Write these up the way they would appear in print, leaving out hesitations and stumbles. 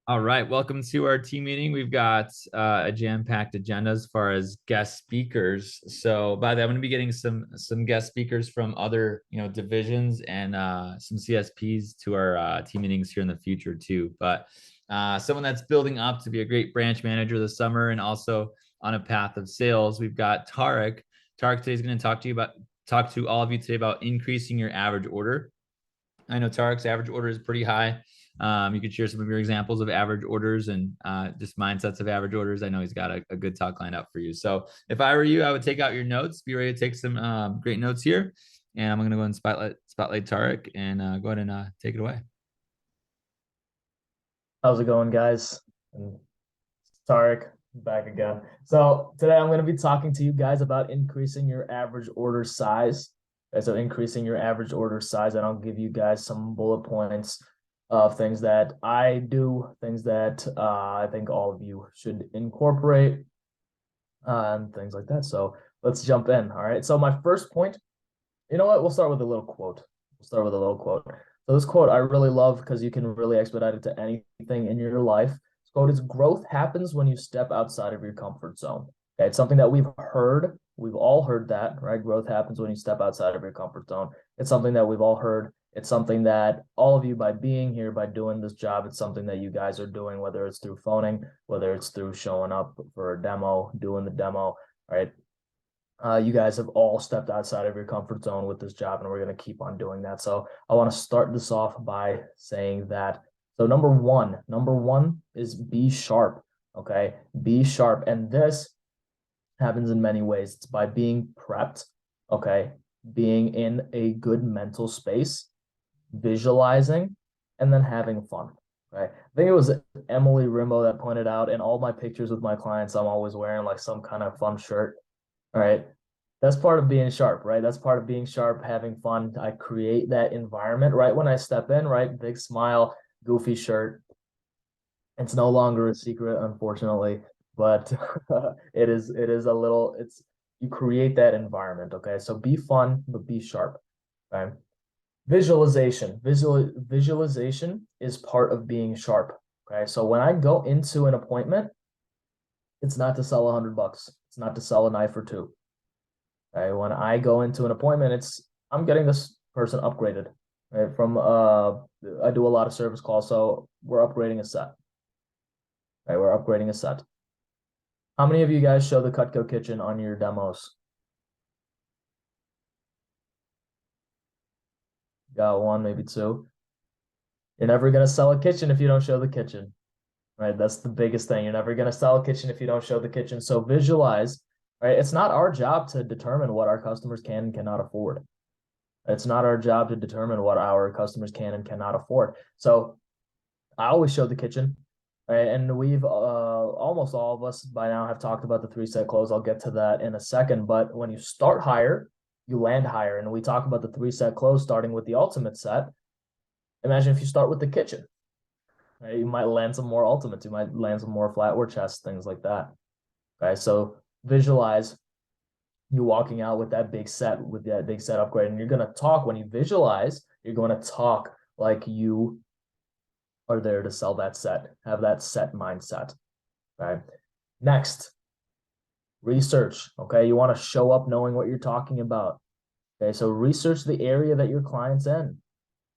All right, welcome to our team meeting. We've got a jam-packed agenda as far as guest speakers. So by that, I'm going to be getting some guest speakers from other divisions and some CSPs to our team meetings here in the future too. But someone that's building up to be a great branch manager this summer and also on a path of sales. We've got Tariq. Tariq today is going to talk to all of you today about increasing your average order. I know Tariq's average order is pretty high. You could share some of your examples of average orders and just mindsets of average orders. I know he's got a good talk lined up for you. So if I were you, I would take out your notes, be ready to take some great notes here. And I'm going to go and spotlight Tariq and go ahead and take it away. How's it going, guys? And Tariq back again. So today I'm going to be talking to you guys about increasing your average order size. Okay, so increasing your average order size, and I'll give you guys some bullet points of things that I do, things that I think all of you should incorporate, and things like that. So let's jump in. All right. So my first point, you know what? We'll start with a little quote. So this quote I really love because you can really expedite it to anything in your life. This quote is: growth happens when you step outside of your comfort zone. Okay, it's something that we've heard. We've all heard that, right? Growth happens when you step outside of your comfort zone. It's something that we've all heard. It's something that all of you, by being here, by doing this job, it's something that you guys are doing, whether it's through phoning, whether it's through showing up for a demo, doing the demo, right? You guys have all stepped outside of your comfort zone with this job, and we're going to keep on doing that. So I want to start this off by saying that. So number one is be sharp. Okay, be sharp. And this happens in many ways. It's by being prepped. Okay, being in a good mental space, visualizing, and then having fun. Right. I think it was Emily Rimbo that pointed out in all my pictures with my clients, I'm always wearing like some kind of fun shirt. All right. That's part of being sharp, right? That's part of being sharp, having fun. I create that environment right when I step in, right? Big smile, goofy shirt. It's no longer a secret, unfortunately, but it is a little, you create that environment, okay? So be fun, but be sharp. Okay. Visualization is part of being sharp. Okay. So when I go into an appointment, it's not to sell $100. It's not to sell a knife or two. Okay. When I go into an appointment, I'm getting this person upgraded. Right. I do a lot of service calls, so we're upgrading a set. Right. We're upgrading a set. How many of you guys show the Cutco kitchen on your demos? Got one, maybe two. You're never gonna sell a kitchen if you don't show the kitchen. Right? That's the biggest thing. You're never going to sell a kitchen if you don't show the kitchen. So visualize, right? It's not our job to determine what our customers can and cannot afford. It's not our job to determine what our customers can and cannot afford. So I always show the kitchen, right? And we've almost all of us by now have talked about the 3-set close. I'll get to that in a second. But when you start higher, you land higher. And we talk about the 3-set close starting with the ultimate set. Imagine if you start with the kitchen. Right? You might land some more ultimates. You might land some more flat or chest, things like that. Okay, so visualize you walking out with that big set upgrade, and you're going to talk. When you visualize, you're going to talk like you are there to sell that set. Have that set mindset. Okay. Next, research. Okay, you want to show up knowing what you're talking about. Okay, so research the area that your client's in.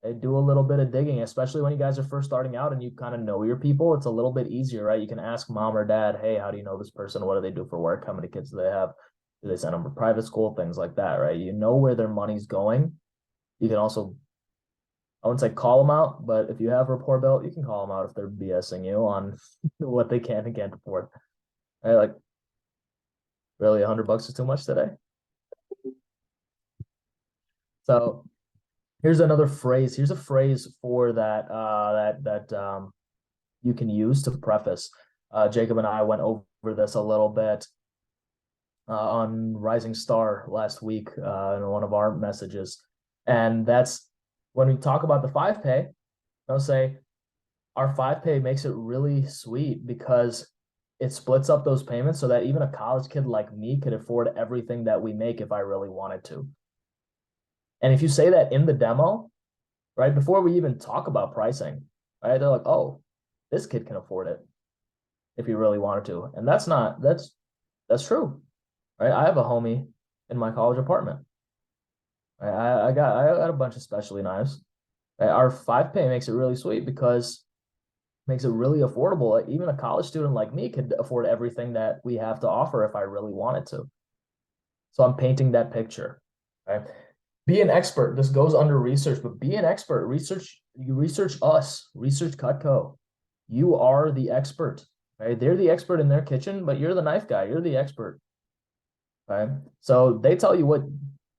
They do a little bit of digging, especially when you guys are first starting out and you kind of know your people. It's a little bit easier, right? You can ask mom or dad, hey, how do you know this person? What do they do for work? How many kids do they have? Do they send them to private school? Things like that, right? You know where their money's going. You can also, I wouldn't say call them out, but if you have rapport built, you can call them out if they're BSing you on what they can and can't afford. Right? Like, really, $100 is too much today? So here's another phrase. Here's a phrase for that you can use to preface. Jacob and I went over this a little bit on Rising Star last week in one of our messages. And that's when we talk about the 5-pay, I'll say our 5-pay makes it really sweet because it splits up those payments so that even a college kid like me could afford everything that we make if I really wanted to. And if you say that in the demo, right, before we even talk about pricing, right? They're like, oh, this kid can afford it if he really wanted to. And that's true, right? I have a homie in my college apartment. Right? I got a bunch of specialty knives. Right? Our 5 pay makes it really sweet because it makes it really affordable. Like, even a college student like me could afford everything that we have to offer if I really wanted to. So I'm painting that picture. Right? Be an expert. This goes under research, but be an expert. You research us, research Cutco. You are the expert. Right? They're the expert in their kitchen, but you're the knife guy. You're the expert. Right? So they tell you what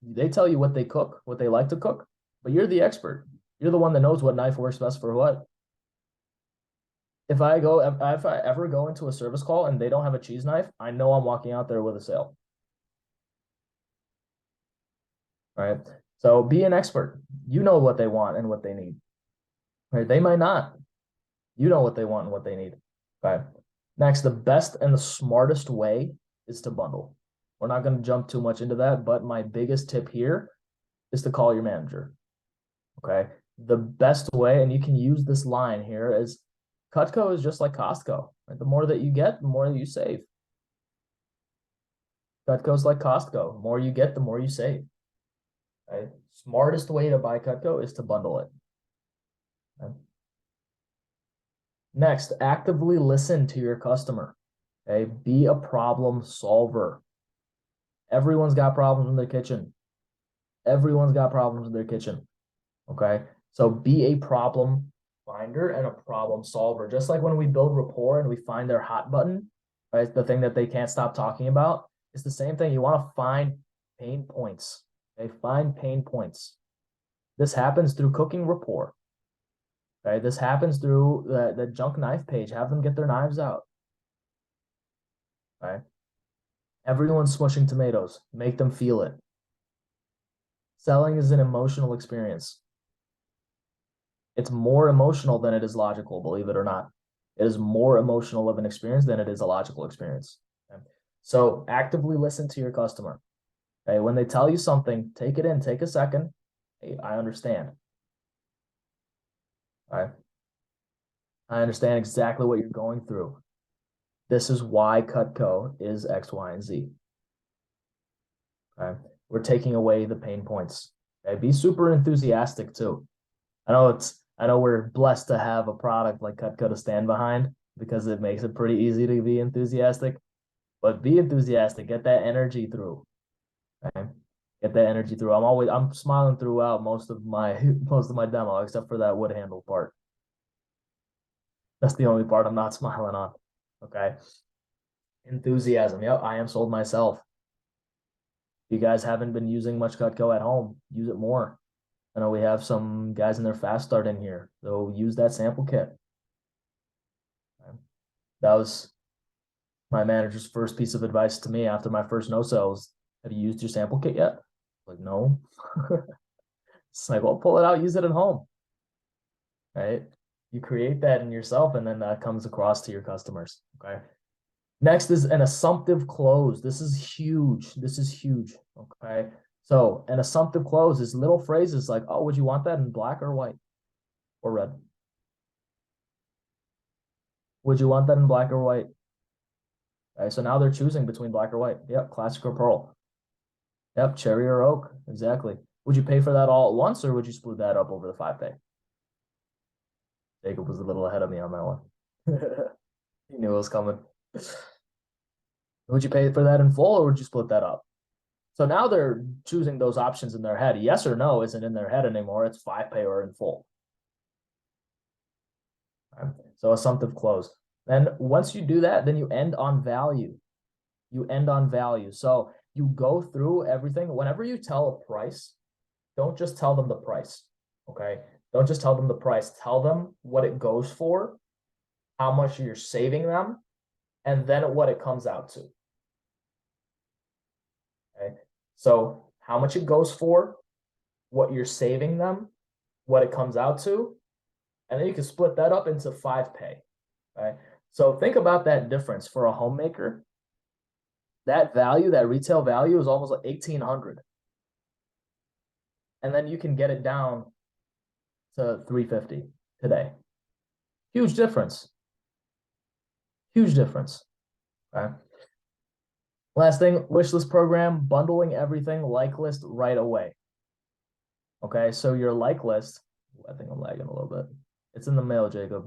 they cook, what they like to cook, but you're the expert. You're the one that knows what knife works best for what. If I ever go into a service call and they don't have a cheese knife, I know I'm walking out there with a sale. Right? So be an expert. You know what they want and what they need. Right? They might not. You know what they want and what they need. Okay. Next, the best and the smartest way is to bundle. We're not going to jump too much into that, but my biggest tip here is to call your manager. Okay. The best way, and you can use this line here, is Cutco is just like Costco. Right? The more that you get, the more that you save. Cutco's like Costco. The more you get, the more you save. Right? Smartest way to buy Cutco is to bundle it. Okay? Next, actively listen to your customer. Okay, be a problem solver. Everyone's got problems in their kitchen. Everyone's got problems in their kitchen. Okay, so be a problem finder and a problem solver. Just like when we build rapport and we find their hot button, right? The thing that they can't stop talking about. It's the same thing. You want to find pain points. Okay, find pain points. This happens through cooking rapport. Right, this happens through the junk knife page. Have them get their knives out. Right, everyone's smushing tomatoes. Make them feel it. Selling is an emotional experience. It's more emotional than it is logical, believe it or not. It is more emotional of an experience than it is a logical experience. Okay? So actively listen to your customer. Okay, when they tell you something, take it in, take a second. Hey, I understand. All right. I understand exactly what you're going through. This is why Cutco is X, Y, and Z. Okay. We're taking away the pain points. Okay. Be super enthusiastic too. I know we're blessed to have a product like Cutco to stand behind because it makes it pretty easy to be enthusiastic. But be enthusiastic, get that energy through. Okay. Get that energy through. I'm smiling throughout most of my demo, except for that wood handle part. That's the only part I'm not smiling on. Okay. Enthusiasm. Yep, I am sold myself. If you guys haven't been using much Cutco at home, use it more. I know we have some guys in their fast start in here. So use that sample kit. That was my manager's first piece of advice to me after my first no sales. Have you used your sample kit yet? Like, no. It's like, well, pull it out, use it at home. Right? You create that in yourself, and then that comes across to your customers. Okay. Next is an assumptive close. This is huge. This is huge. Okay. So an assumptive close is little phrases like, oh, would you want that in black or white or red? Would you want that in black or white? Okay, so now they're choosing between black or white. Yep, classic or pearl. Yep, cherry or oak. Exactly. Would you pay for that all at once, or would you split that up over the 5 pay? Jacob was a little ahead of me on that one. He knew it was coming. Would you pay for that in full, or would you split that up? So now they're choosing those options in their head. Yes or no isn't in their head anymore. It's 5 pay or in full. Right. So assumptive close. Then once you do that, then you end on value. You end on value. So you go through everything. Whenever you tell a price, don't just tell them the price. Okay. Don't just tell them the price. Tell them what it goes for, how much you're saving them, and then what it comes out to. Okay. So how much it goes for, what you're saving them, what it comes out to, and then you can split that up into 5 pay. Okay. So think about that difference for a homemaker. That value, that retail value is almost like 1,800. And then you can get it down to 350 today. Huge difference. Huge difference. Okay. Last thing, wish list program, bundling everything, like list right away. Okay, so your like list, I think I'm lagging a little bit. It's in the mail, Jacob.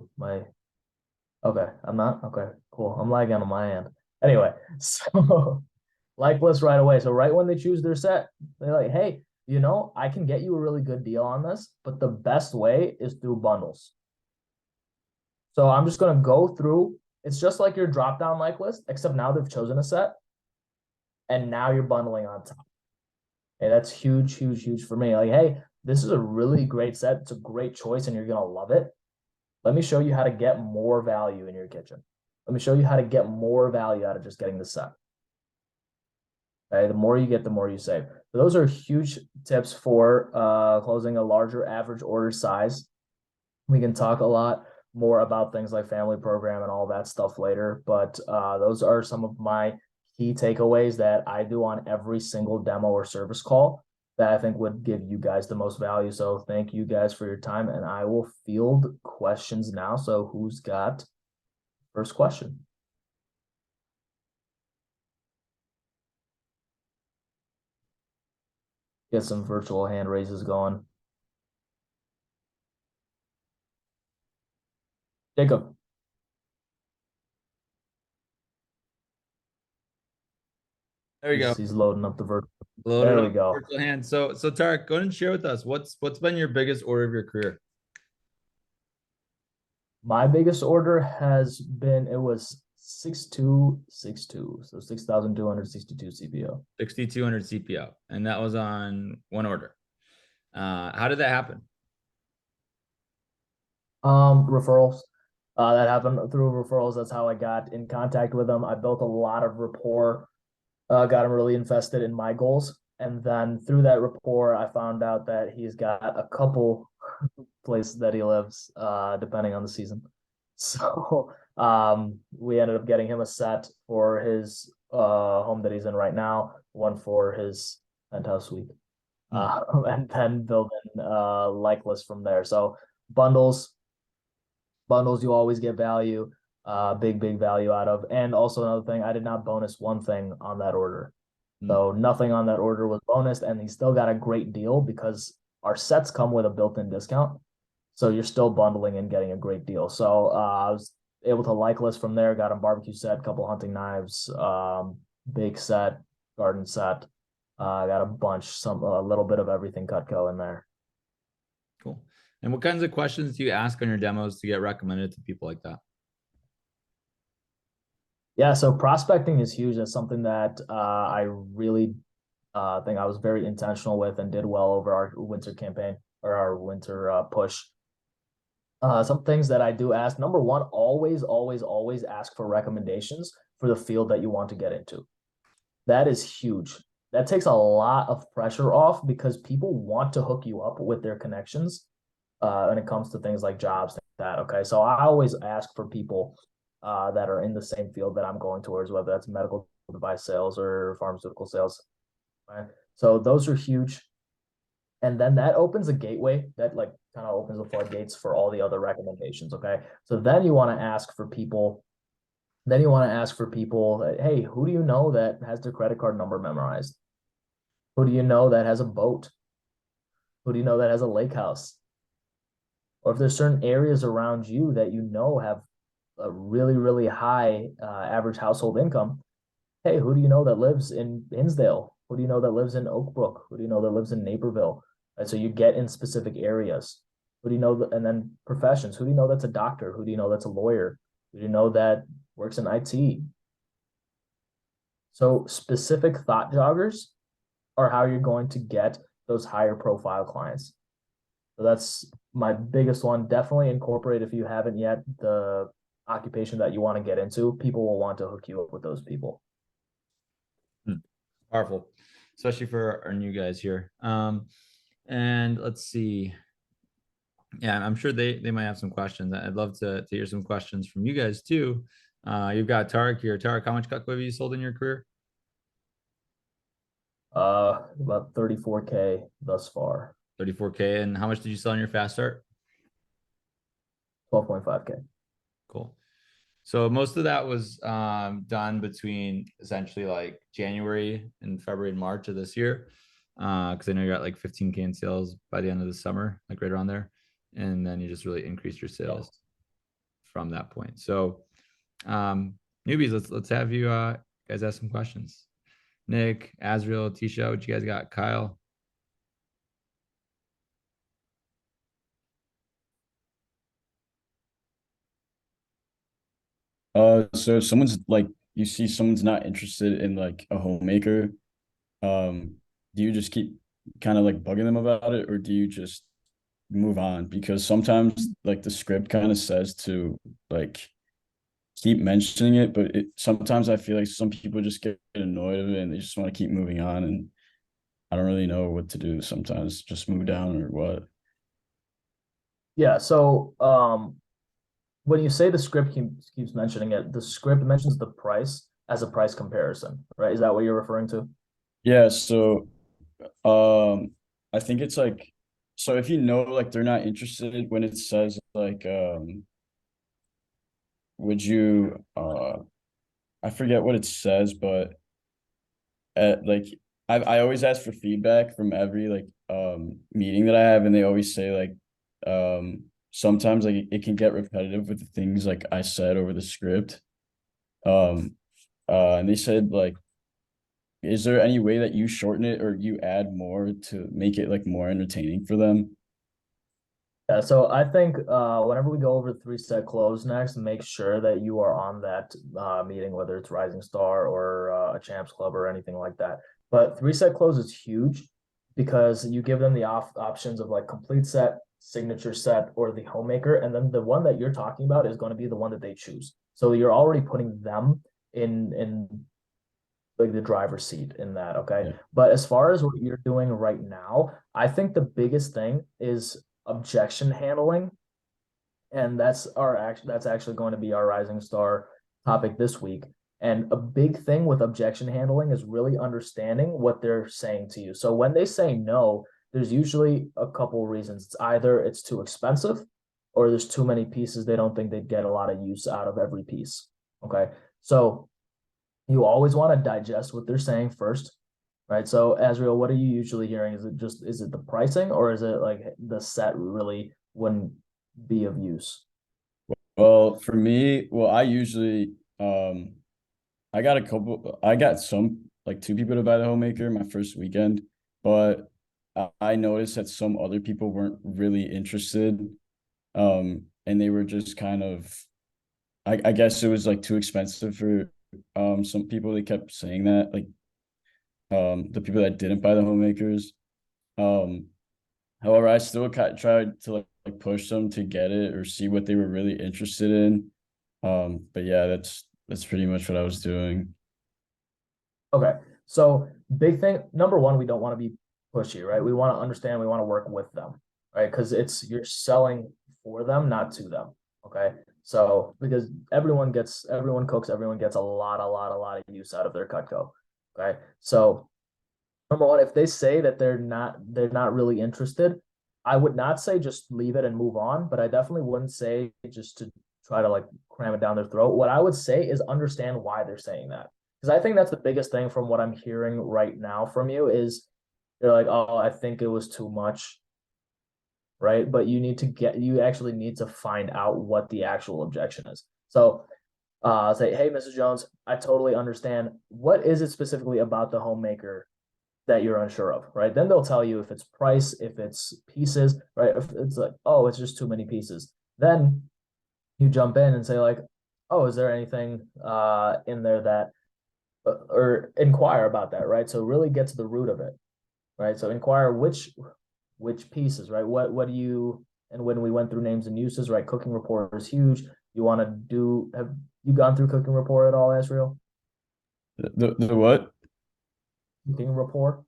Okay, I'm not? Okay, cool. I'm lagging on my end. Anyway, so like list right away. So right when they choose their set, they're like, hey, I can get you a really good deal on this, but the best way is through bundles. So I'm just going to go through. It's just like your drop down like list, except now they've chosen a set and now you're bundling on top. Hey, that's huge, huge, huge for me. Like, hey, this is a really great set. It's a great choice and you're going to love it. Let me show you how to get more value in your kitchen. Let me show you how to get more value out of just getting the set. Okay, the more you get, the more you save. So those are huge tips for closing a larger average order size. We can talk a lot more about things like family program and all that stuff later, but those are some of my key takeaways that I do on every single demo or service call that I think would give you guys the most value. So thank you guys for your time, and I will field questions now. So who's got first question? Get some virtual hand raises going. Jacob. There we go. He's loading up the virtual. Loaded There we up go. virtual hand. So Tariq, go ahead and share with us what's been your biggest order of your career? My biggest order has been, it was 6262, so 6,262 CPO. 6,200 CPO, and that was on one order. How did that happen? Referrals. That happened through referrals. That's how I got in contact with him. I built a lot of rapport, got him really invested in my goals. And then through that rapport, I found out that he's got a couple places that he lives, depending on the season. So we ended up getting him a set for his home that he's in right now, one for his penthouse suite, and then building like list from there. So bundles, you always get value, big value out of. And also another thing, I did not bonus one thing on that order. So nothing on that order was bonused, and he still got a great deal because our sets come with a built-in discount. So you're still bundling and getting a great deal. So I was able to like list from there, got a barbecue set, couple hunting knives, bake set, garden set. Got a bunch, a little bit of everything Cutco in there. Cool. And what kinds of questions do you ask on your demos to get recommended to people like that? Yeah, so prospecting is huge. That's something that I really think I was very intentional with and did well over our winter campaign or our winter push. Some things that I do ask. Number one, always ask for recommendations for the field that you want to get into. That is huge. That takes a lot of pressure off because people want to hook you up with their connections when it comes to things like jobs like that. Okay, so I always ask for people that are in the same field that I'm going towards, whether that's medical device sales or pharmaceutical sales. Right? So those are huge. And then that opens a gateway that like kind of opens the floodgates for all the other recommendations. Okay. So then you want to ask for people, hey, who do you know that has their credit card number memorized? Who do you know that has a boat? Who do you know that has a lake house? Or if there's certain areas around you that have a really high average household income, hey, who do you know that lives in Hinsdale? Who do you know that lives in Oak Brook? Who do you know that lives in Naperville? And so you get in specific areas. Who do you know? And then professions. Who do you know that's a doctor? Who do you know that's a lawyer? Who do you know that works in IT? So specific thought joggers are how you're going to get those higher profile clients. So that's my biggest one. Definitely incorporate, if you haven't yet, the occupation that you want to get into. People will want to hook you up with those people. Powerful, especially for our new guys here. And let's see. Yeah, I'm sure they might have some questions. I'd love to hear some questions from you guys too. You've got Tariq here. Tariq, how much Cutco have you sold in your career? About 34K thus far. 34K. And how much did you sell in your fast start? 12.5K. Cool. So most of that was done between essentially like January and February and March of this year. Because I know you're at like 15K in sales by the end of the summer, like right around there. And then you just really increased your Yeah. sales from that point. So newbies, let's have you guys ask some questions. Nick, Azriel, Tisha, what you guys got? Kyle. So if someone's like you see someone's not interested in like a homemaker, do you just keep kind of like bugging them about it, or do you just move on? Because sometimes like the script kind of says to like keep mentioning it, but sometimes I feel like some people just get annoyed of it and they just want to keep moving on, and I don't really know what to do sometimes, just move down or what. Yeah. So when you say the script keeps mentioning it, the script mentions the price as a price comparison, right? Is that what you're referring to? Yeah, so um I think it's like so if you know like they're not interested when it says like would you I forget what it says, but like I always ask for feedback from every like meeting that I have, and they always say like sometimes like it can get repetitive with the things like I said over the script. Um and they said like is there any way that you shorten it or you add more to make it like more entertaining for them? Yeah, so I think whenever we go over three set close next, make sure that you are on that meeting, whether it's Rising Star or a Champs Club or anything like that. But three set close is huge because you give them the options of like complete set, signature set, or the homemaker, and then the one that you're talking about is going to be the one that they choose. So you're already putting them in like the driver's seat in that, okay? Yeah. But as far as what you're doing right now, I think the biggest thing is objection handling, and that's actually going to be our Rising Star topic this week. And a big thing with objection handling is really understanding what they're saying to you. So when they say no, there's usually a couple reasons. It's either it's too expensive or there's too many pieces. They don't think they'd get a lot of use out of every piece. Okay. So you always want to digest what they're saying first, right? So Azriel, what are you usually hearing? Is it the pricing or is it like the set really wouldn't be of use? Well, for me, well, I usually I got some like two people to buy the homemaker my first weekend, but I noticed that some other people weren't really interested. And they were just kind of I guess it was like too expensive for some people. They kept saying that, like the people that didn't buy the homemakers. Um However, I still tried to like push them to get it or see what they were really interested in. But yeah, that's pretty much what I was doing. Okay. So big thing, number one, we don't want to be pushy, right? We want to understand, we want to work with them, right? Because it's you're selling for them, not to them. Okay. So because everyone cooks, everyone gets a lot of use out of their Cutco. Okay. So number one, if they say that they're not really interested, I would not say just leave it and move on, but I definitely wouldn't say just to try to like cram it down their throat. What I would say is understand why they're saying that. Because I think that's the biggest thing from what I'm hearing right now from you is they're like, oh, I think it was too much, right? But you actually need to find out what the actual objection is. So say, hey, Mrs. Jones, I totally understand. What is it specifically about the homemaker that you're unsure of, right? Then they'll tell you if it's price, if it's pieces, right? If it's like, oh, it's just too many pieces. Then you jump in and say like, oh, is there anything in there that or inquire about that, right? So really get to the root of it, right? So inquire which pieces, right? What do you and when we went through names and uses, right? Cooking report is huge. You want to do have you gone through cooking report at all, Asriel? The what? Cooking report?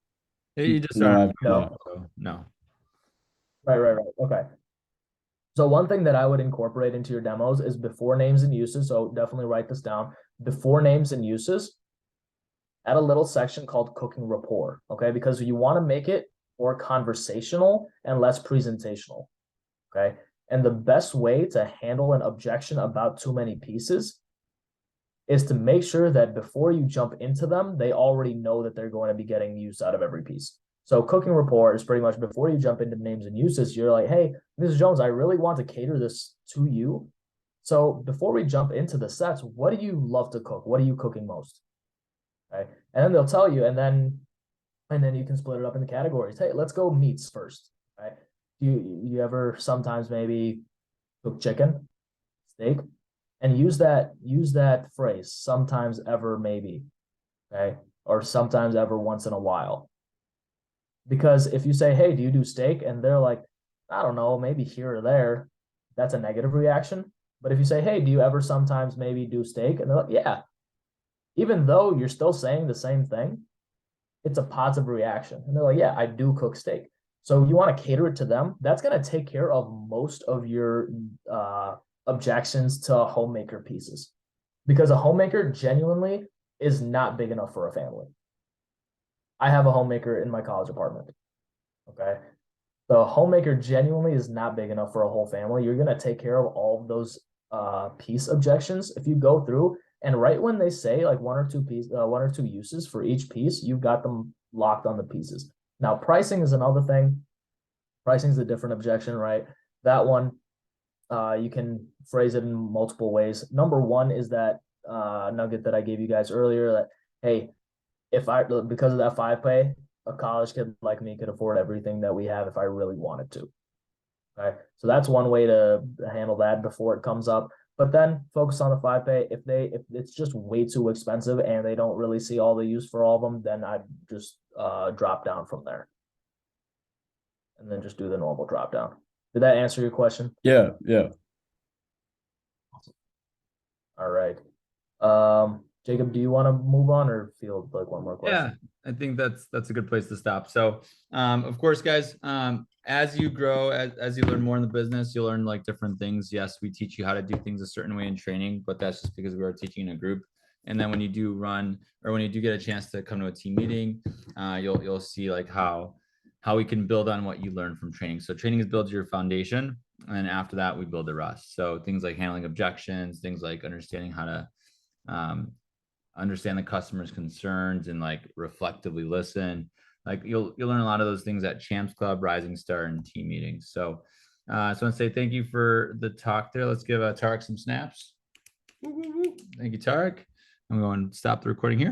You just No, aren't, I've No. not. so no. Right. Okay. So one thing that I would incorporate into your demos is before names and uses. So definitely write this down. Before names and uses, add a little section called cooking rapport. Okay, because you want to make it more conversational and less presentational. Okay. And the best way to handle an objection about too many pieces is to make sure that before you jump into them, they already know that they're going to be getting use out of every piece. So cooking rapport is pretty much before you jump into names and uses, you're like, hey, Mrs. Jones, I really want to cater this to you. So before we jump into the sets, what do you love to cook? What are you cooking most? Okay. And then they'll tell you, and then you can split it up into categories. Hey, let's go meats first. Right. You ever sometimes maybe cook chicken, steak, and use that phrase, sometimes, ever, maybe, okay, or sometimes, ever, once in a while. Because if you say, hey, do you do steak, and they're like, I don't know, maybe here or there, that's a negative reaction. But if you say, hey, do you ever sometimes maybe do steak, and they're like, yeah, even though you're still saying the same thing, it's a positive reaction, and they're like, yeah, I do cook steak. So you want to cater it to them. That's going to take care of most of your objections to homemaker pieces, because a homemaker genuinely is not big enough for a family. I have a homemaker in my college apartment. Okay. The homemaker genuinely is not big enough for a whole family. You're going to take care of all of those piece objections. If you go through and right when they say like one or two uses for each piece, you've got them locked on the pieces. Now, pricing is another thing. Pricing is a different objection, right? That one, you can phrase it in multiple ways. Number one is that nugget that I gave you guys earlier that, hey, because of that 5 pay, a college kid like me could afford everything that we have if I really wanted to. Okay. So that's one way to handle that before it comes up. But then focus on the 5 pay. If it's just way too expensive and they don't really see all the use for all of them, then I'd just drop down from there. And then just do the normal drop down. Did that answer your question? Yeah. All right. Jacob, do you want to move on or field like one more question? Yeah, I think that's a good place to stop. So, of course, guys, as you grow, as you learn more in the business, you'll learn like different things. Yes, we teach you how to do things a certain way in training, but that's just because we are teaching in a group. And then when you do run, or when you do get a chance to come to a team meeting, you'll see like how we can build on what you learn from training. So training is builds your foundation, and after that we build the rest. So things like handling objections, things like understanding how to understand the customer's concerns and like reflectively listen. Like you'll learn a lot of those things at Champs Club, Rising Star, and team meetings. So I just want to say thank you for the talk there. Let's give Tariq some snaps. Thank you, Tariq. I'm going to stop the recording here.